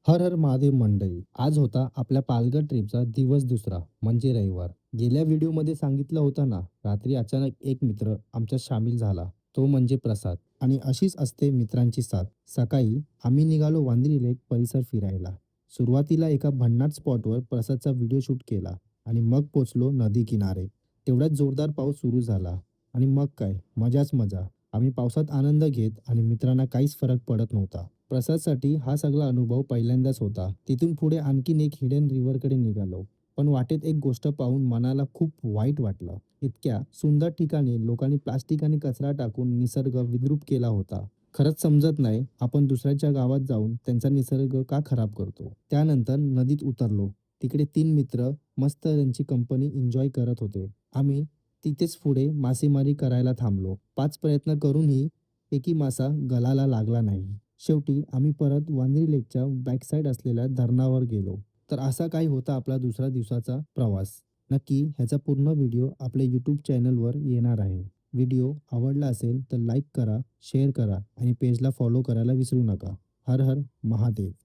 हर हर महादेव मंडळी. आज होता आपल्या पालघर ट्रिपचा दिवस दुसरा म्हणजे रविवार. गेल्या व्हिडिओमध्ये सांगितलं होतं ना, रात्री अचानक एक मित्र आमच्यात सामील झाला. तो म्हणजे प्रसाद. आणि अशीच असते मित्रांची साथ. सकाळी आम्ही निघालो वांद्री लेक परिसर फिरायला. सुरुवातीला एका भन्नाट स्पॉटवर प्रसादचा व्हिडिओ शूट केला आणि मग पोचलो नदी किनारे. तेवढ्यात जोरदार पाऊस सुरू झाला आणि मग काय मजाच मजा. आम्ही पावसात आनंद घेत आणि मित्रांना काहीच फरक पडत नव्हता. प्रसादसाठी हा सगळा अनुभव पहिल्यांदाच होता. तिथून पुढे आणखीन एक हिडन रिव्हरकडे निघालो. पण वाटेत एक गोष्ट पाहून मनाला खूप वाईट वाटलं. इतक्या सुंदर ठिकाणी लोकांनी प्लास्टिक आणि कचरा टाकून निसर्ग विद्रूप केला होता. खरंच समजत नाही आपण दुसऱ्याच्या गावात जाऊन त्यांचा निसर्ग का खराब करतो. त्यानंतर नदीत उतरलो. तिकडे 3 मित्र मस्त त्यांची कंपनी एन्जॉय करत होते. आम्ही तिथेच पुढे मासेमारी करायला थांबलो. 5 प्रयत्न करूनही एकही मासा गळाला लागला नाही. शेवटी आम्ही परत वांद्री लेकच्या बॅकसाईड असलेल्या धरणावर गेलो. तर असा काही होता आपला दुसऱ्या दिवसाचा प्रवास. नक्की ह्याचा पूर्ण व्हिडिओ आपल्या यूट्यूब चॅनलवर येणार आहे. व्हिडिओ आवडला असेल तर लाईक करा, शेअर करा आणि पेजला फॉलो करायला विसरू नका. हर हर महादेव.